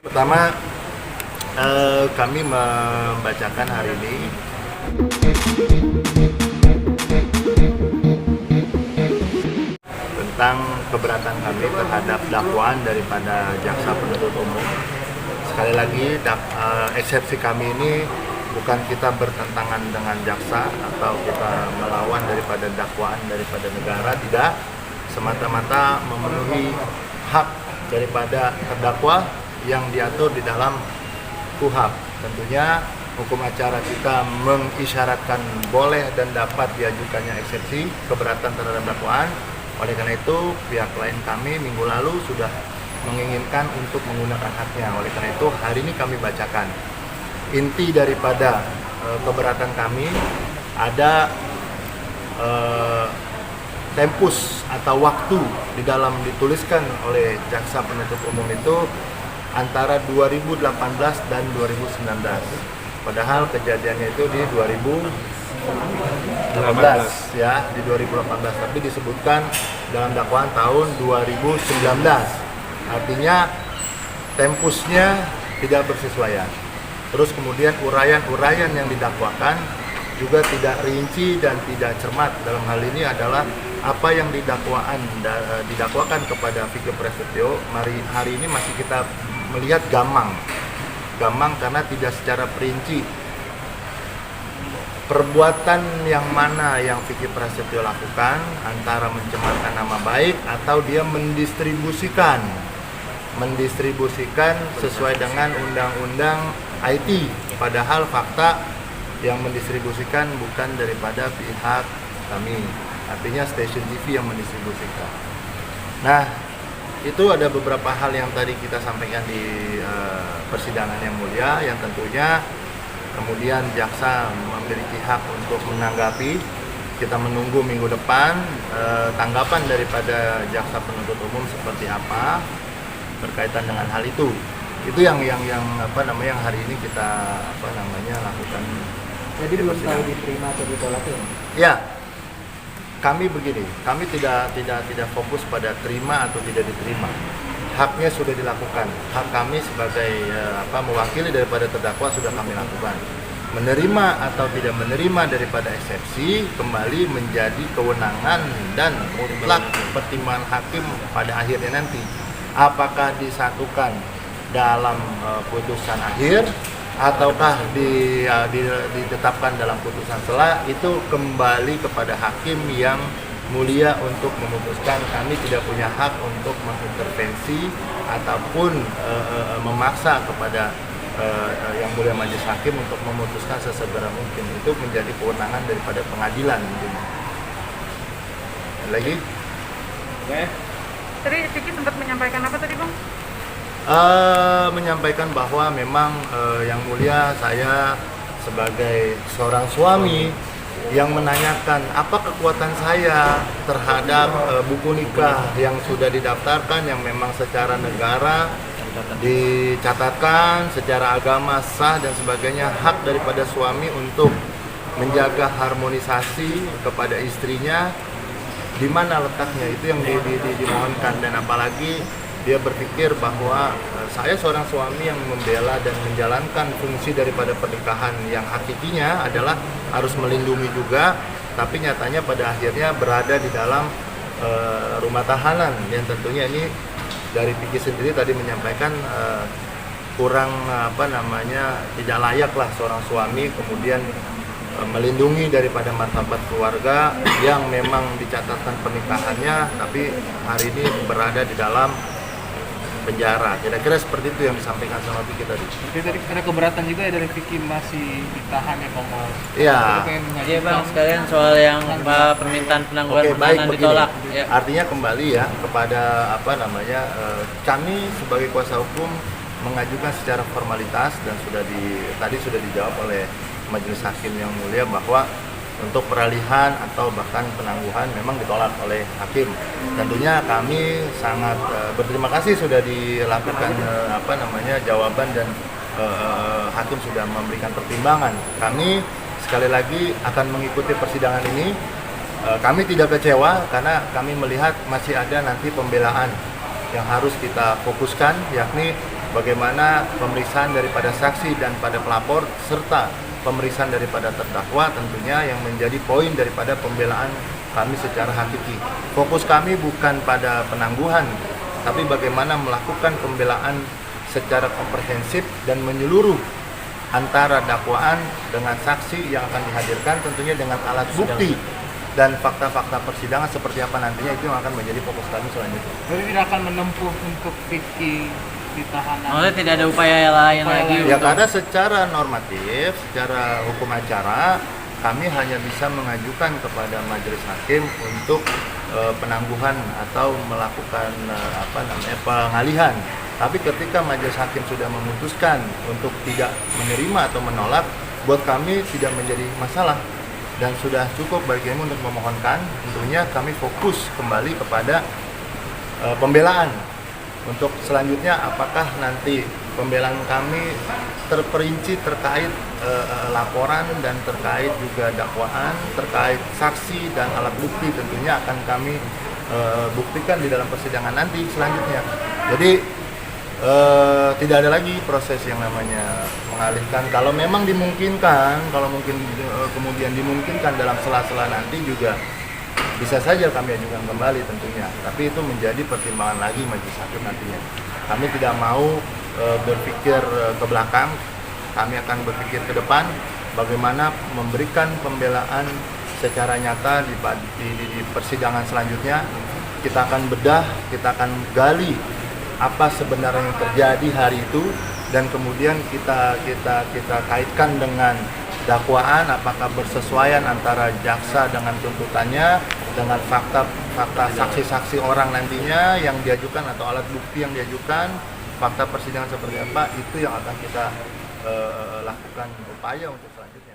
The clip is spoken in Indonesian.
Pertama, kami membacakan hari ini tentang keberatan kami terhadap dakwaan daripada jaksa penuntut umum. Sekali lagi, eksepsi kami ini bukan kita bertentangan dengan jaksa atau kita melawan daripada dakwaan daripada negara, tidak. Semata-mata memenuhi hak daripada terdakwa yang diatur di dalam KUHP. Tentunya hukum acara kita mengisyaratkan boleh dan dapat diajukannya eksepsi keberatan terhadap dakwaan. Oleh karena itu, pihak klien kami minggu lalu sudah menginginkan untuk menggunakan haknya. Oleh karena itu, hari ini kami bacakan. Inti daripada keberatan kami ada tempus atau waktu di dalam dituliskan oleh jaksa penuntut umum itu antara 2018 dan 2019. Padahal kejadiannya itu di 2018 ya, di 2018, tapi disebutkan dalam dakwaan tahun 2019. Artinya tempusnya tidak bersesuaian. Terus kemudian uraian-uraian yang didakwakan juga tidak rinci dan tidak cermat. Dalam hal ini adalah apa yang didakwakan kepada Vicky Prasetyo. Hari ini masih kita melihat gamang karena tidak secara perinci perbuatan yang mana yang Vicky Prasetyo lakukan, antara mencemarkan nama baik atau dia mendistribusikan sesuai dengan undang-undang IT, padahal fakta yang mendistribusikan bukan daripada pihak kami, artinya stasiun TV yang mendistribusikan. Nah, itu ada beberapa hal yang tadi kita sampaikan di persidangan yang mulia, yang tentunya kemudian jaksa memiliki hak untuk menanggapi. Kita menunggu minggu depan tanggapan daripada jaksa penuntut umum seperti apa berkaitan dengan hal itu. Itu yang hari ini kita lakukan. Jadi belum tahu diterima atau ditolak ya? Ya, kami begini, kami tidak fokus pada terima atau tidak diterima. Haknya sudah dilakukan. Hak kami sebagai mewakili daripada terdakwa sudah kami lakukan. Menerima atau tidak menerima daripada eksepsi kembali menjadi kewenangan dan mutlak pertimbangan hakim pada akhirnya nanti. Apakah disatukan dalam putusan akhir ataukah ditetapkan dalam putusan selah, itu kembali kepada hakim yang mulia untuk memutuskan. Kami tidak punya hak untuk mengintervensi ataupun memaksa kepada yang mulia majelis hakim untuk memutuskan sesegera mungkin. Itu menjadi kewenangan daripada pengadilan mungkin. Lagi? Oke. Tadi Vicky sempat menyampaikan apa tadi, Bang? Menyampaikan bahwa memang yang mulia saya sebagai seorang suami yang menanyakan apa kekuatan saya terhadap buku nikah yang sudah didaftarkan, yang memang secara negara dicatatkan, secara agama sah dan sebagainya, hak daripada suami untuk menjaga harmonisasi kepada istrinya, di mana letaknya, itu yang dimohonkan. Dan apalagi dia berpikir bahwa saya seorang suami yang membela dan menjalankan fungsi daripada pernikahan yang hakikinya adalah harus melindungi juga, tapi nyatanya pada akhirnya berada di dalam rumah tahanan, yang tentunya ini dari Vicky sendiri tadi menyampaikan kurang tidak layak lah seorang suami kemudian melindungi daripada martabat keluarga yang memang dicatatkan pernikahannya, tapi hari ini berada di dalam penjara. Kira-kira seperti itu yang disampaikan sama Vicky tadi. Oke, tadi ada keberatan juga ya dari Vicky masih ditahan ya, Bang? Iya. Iya, Bang, sekalian soal yang permintaan penangguhan penahanan ditolak. Ya. Artinya kembali ya kepada kami sebagai kuasa hukum mengajukan secara formalitas dan tadi sudah dijawab oleh majelis hakim yang mulia bahwa untuk peralihan atau bahkan penangguhan memang ditolak oleh hakim. Tentunya kami sangat berterima kasih sudah dilakukan jawaban dan hakim sudah memberikan pertimbangan. Kami sekali lagi akan mengikuti persidangan ini. Kami tidak kecewa karena kami melihat masih ada nanti pembelaan yang harus kita fokuskan, yakni bagaimana pemeriksaan daripada saksi dan pada pelapor serta pemeriksaan daripada terdakwa tentunya yang menjadi poin daripada pembelaan kami secara hakiki. Fokus kami bukan pada penangguhan, tapi bagaimana melakukan pembelaan secara komprehensif dan menyeluruh antara dakwaan dengan saksi yang akan dihadirkan tentunya dengan alat bukti dan fakta-fakta persidangan seperti apa nantinya, itu yang akan menjadi fokus kami selanjutnya. Jadi tidak akan menempuh untuk Vicky ditahan. Maksudnya tidak ada upaya lain lagi Ya untuk karena secara normatif, secara hukum acara, kami hanya bisa mengajukan kepada majelis hakim untuk penangguhan atau melakukan pengalihan. Tapi ketika majelis hakim sudah memutuskan untuk tidak menerima atau menolak, buat kami tidak menjadi masalah dan sudah cukup bagi kami untuk memohonkan. Tentunya kami fokus kembali kepada pembelaan. Untuk selanjutnya apakah nanti pembelaan kami terperinci terkait laporan dan terkait juga dakwaan, terkait saksi dan alat bukti tentunya akan kami buktikan di dalam persidangan nanti selanjutnya. Jadi tidak ada lagi proses yang namanya mengalihkan. Kalau memang dimungkinkan, kalau mungkin kemudian dimungkinkan dalam sela-sela nanti juga bisa saja kami ajukan kembali tentunya. Tapi itu menjadi pertimbangan lagi majelis hakim nantinya. Kami tidak mau berpikir ke belakang, kami akan berpikir ke depan bagaimana memberikan pembelaan secara nyata di persidangan selanjutnya. Kita akan bedah, kita akan gali apa sebenarnya yang terjadi hari itu dan kemudian kita kaitkan dengan dakwaan, apakah bersesuaian antara jaksa dengan tuntutannya dengan fakta saksi-saksi orang nantinya yang diajukan atau alat bukti yang diajukan, fakta persidangan seperti apa, itu yang akan kita lakukan upaya untuk selanjutnya.